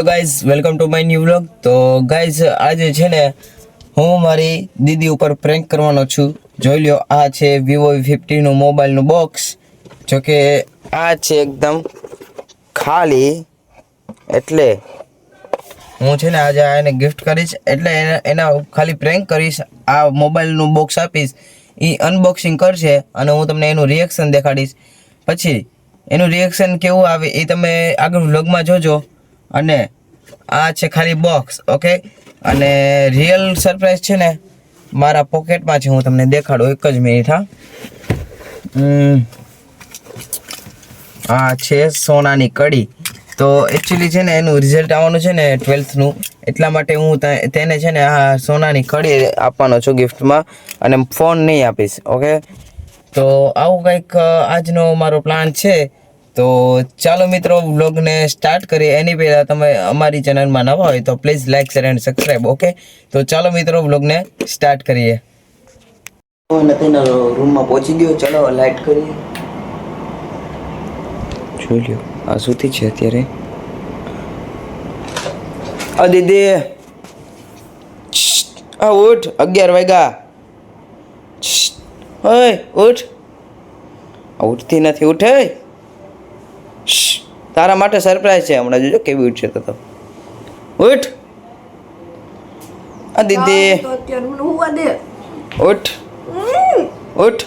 Guys welcome to my new vlog. તો guys આજે છે ને હું મારી દીદી ઉપર પ્રેન્ક કરવાનો છું. જોઈ લ્યો, આ છે વિવો V50 નું મોબાઈલનું બોક્સ. જો કે આ છે એકદમ ખાલી, એટલે હું છે ને આજે એને ગિફ્ટ કરીશ, એટલે એના ખાલી પ્રેન્ક કરીશ. આ મોબાઈલનું બોક્સ આપીશ, એ અનબોક્સિંગ કરશે અને હું તમને એનું રિએક્શન દેખાડીશ. પછી એનું રિએક્શન કેવું આવે એ તમે આગળ વ્લોગમાં જોજો. અને આ છે ખાલી બોક્સ, ઓકે. અને રિયલ સરપ્રાઈઝ છે ને મારા પોકેટમાં છે, હું તમને દેખાડું. એક જ મિનિટ. આ છે સોનાની કડી. તો એકચ્યુઅલી છે ને એનું રિઝલ્ટ આવવાનું છે ને 12th નું, એટલા માટે હું તેને છે ને આ સોનાની કડી આપવાનો છું ગિફ્ટમાં, અને ફોન નહીં આપીશ, ઓકે. તો આવું કંઈક આજનો મારો પ્લાન છે. તો ચાલો મિત્રો, વ્લોગને સ્ટાર્ટ કરીએ. એની પહેલાં તમે અમારી ચેનલમાં નવા હોય તો please like, share and subscribe, okay. તો ચાલો મિત્રો, વ્લોગને સ્ટાર્ટ કરીએ. નથીના રૂમમાં પહોંચી ગયો. ચાલો લાઇટ કરીએ. જોઈ લ્યો, આ સુતી છે અત્યારે. આ દીદી, આ ઉઠ, 11 વાગ્યા. ઓય ઉઠ. ઉઠતી નથી, ઉઠે. તારા માટે સરપ્રાઈઝ છે, હમણાં જોજો કેવી ઉઠશે. તો ઉઠ. આ દીદી ઉઠ, ઉઠ.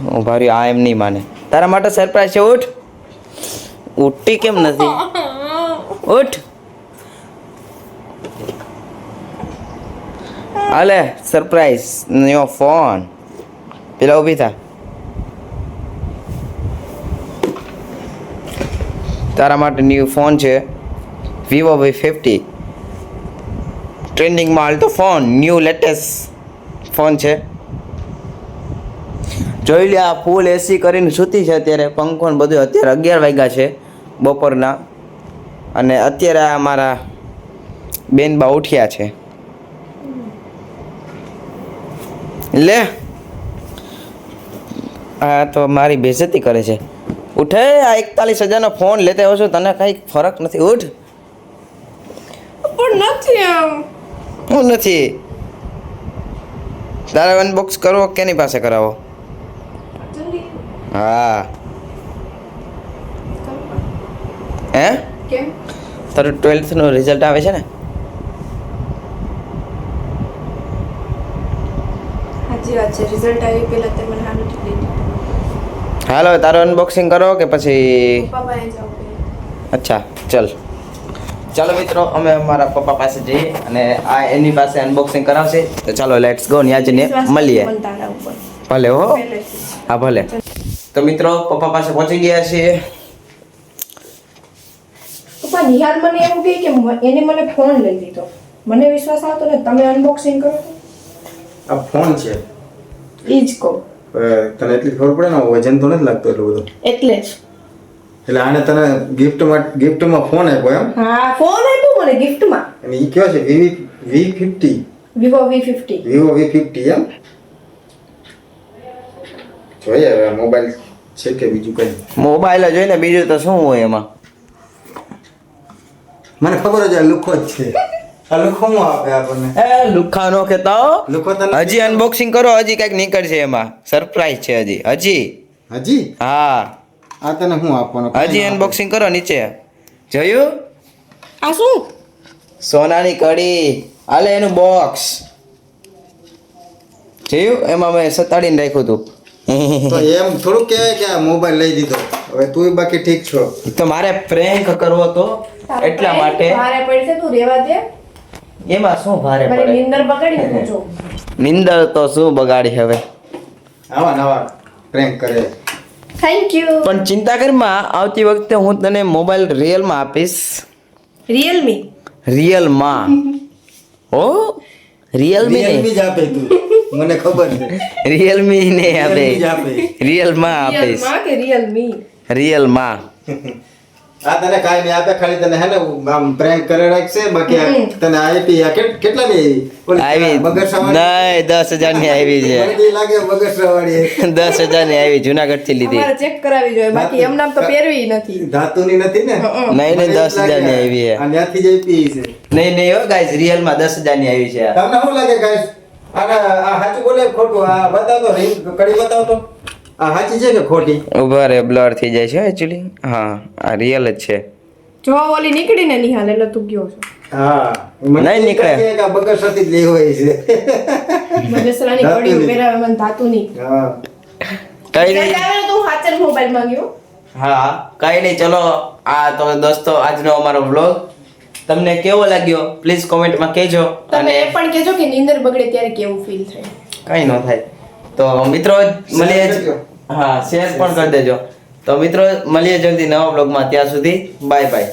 હું ભારી આ એમ નહીં માને. તારા માટે સરપ્રાઈઝ છે, ઉઠ. ઉઠતી કેમ નથી? ઉઠ. હાલે સરપ્રાઈઝ નો ફોન. પેલા ઊભી થા. તારા માટે ન્યૂ ફોન છે, વિવો V50. ટ્રેન્ડિંગમાં હાલતો ફોન, ન્યૂ લેટેસ્ટ ફોન છે. જોઈ લે, આ ફૂલ એસી કરીને સૂતી છે અત્યારે, પંખો ને બધું. અત્યારે 11 વાગ્યા છે બપોરના, અને અત્યારે આ મારા બેનબા ઉઠ્યા છે. લે, આ તો મારી બેઇજ્જતી કરે છે. ઉઠે. આ 41,000નો ફોન લેતા આવ્યો છું, તને કઈ ફરક નથી. ઉઠ. પણ નથી આમ. હું નથી. તારે અનબોક્સ કરવો કેની પાસે કરાવો? હા. હે? કેમ? તારું 12th નું રિઝલ્ટ આવે છે ને? સાચી વાત છે. રિઝલ્ટ આવી પહેલા તે મને હાનું ટિકિટ. હાલો, તારું અનબોક્સિંગ કરો કે પછી? પપ્પા પાસે જાવ કે. અચ્છા, ચલ. ચાલો મિત્રો, અમે અમારા પપ્પા પાસે જઈએ અને આ એની પાસે અનબોક્સિંગ કરાવશે. તો ચાલો લેટ્સ ગો, ત્યાં જઈને મળીએ. ભલે હો. હા ભલે. તો મિત્રો, પપ્પા પાસે પહોંચી ગયા છીએ. પપ્પા નિહાલ મને એવું કહે કે એને મને ફોન લઈ દીધો. મને વિશ્વાસ આવતો ને, તમે અનબોક્સિંગ કરો. આ ફોન છે, ઈ જ કહો. તને એટલી ખબર પડે ને, વજન તો નથી લાગતો એટલું બધું. એટલે જ. એટલે આને તને ગિફ્ટમાં ફોન આપ્યો એમ? હા, ફોન આપ્યો મને ગિફ્ટમાં. અને ઈ કયો છે? V50. Vivo V50. Vivo V50 એમ? જોઈએ હવે મોબાઈલ છે કે બીજું કઈ. મોબાઈલ જોઈને બીજું તો શું હોય એમાં? મને ખબર જ આ લુખો જ છે. આ લુખો માં આપે આપણને. એ લુખા નો કહેતા. લુખો તને હજી અનબોક્સિંગ કરો, હજી કઈક નીકળશે એમાં. સરપ્રાઈઝ છે હજી. હજી હા, આ તને શું આપવાનો? હજી અનબોક્સિંગ કરો. નીચે જોયું? આ શું? સોનાની કડી. હાલે એનું બોક્સ જોયું? એમાં મેં સતાડીને રાખ્યું હતું. તો એમ થોડું કહેવાય કે આ મોબાઈલ લઈ દીધો. હવે તું બાકી ઠીક છો. તો મારે પ્રેન્ક કરવો તો એટલા માટે. ભારે પડશે, તું રેવા દે. એમાં શું ભારે મારી પડે? નીંદર બગાડી દેજો. નિંદર તો શું બગાડી હવે. આવા નવા પ્રેન્ક કરે. Thank you. પણ ચિંતા કરમાં, આવતી વખતે હું તને મોબાઈલ રિયલમાં આપીશ. રિયલમી. રિયલમાં. ઓ રિયલમી Realme જ આપે તું, મને ખબર છે. રિયલમી નહીં Realme જ આપે, આપે. રિયલમાં આપીશ. રિયલમાં કે રિયલમી? રિયલમાં. આ તને કાંઈ નહીં આપે, ખાલી તને હે ને આમ prank કરે રાખશે. બાકી આ તને આપી આ કેટલાની આવી? ઓલી આવી બગસરાવાળી? નહીં 10,000 ની આવી છે. મને લાગે બગસરાવાળી. 10,000 ની આવી જુનાગઢ થી લીધી. અમારે ચેક કરાવી જોઈએ, બાકી એમનામ તો પહેરવી નથી. ધાતુની નથી ને? નહીં નહીં 10,000 ની આવી છે. આ ત્યાંથી જ આપી છે. નહીં નહીં હો ગાઈસ, રિયલ માં 10,000 ની આવી છે. તમને શું લાગે guys? આ સાચું બોલે ખોટું? આ બતાવતો ring કડી બતાવતો. આ સાચી છે કે ખોટી? ઉભા રે, બ્લર થઈ જાય છે એકચ્યુઅલી. હા આ રિયલ જ છે. જો ઓલી નીકળીને નિહાલ એટલે તું ગયો છો. હા નહીં નીકળે. કે આ બગસરાથી જ લઈ હોય છે. બગસરાની ઘડી પહેરાવે મને ધાતુની. હા કઈ નહીં. ત્યારે તો હું હાચર મોબાઈલ માંગ્યો. હા કઈ નહીં, ચલો આ તો દોસ્તો આજનો અમારો વ્લોગ તમને કેવો લાગ્યો પ્લીઝ કોમેન્ટમાં કહેજો. તમે એ પણ કહેજો કે નીંદર બગડે ત્યારે કેવું ફીલ થાય. કઈ ન થાય. તો મિત્રો મળીએ જ. હા શેર પણ કરી દેજો. તો મિત્રો મળીએ જલ્દી નવા વ્લોગમાં. ત્યાં સુધી બાય બાય.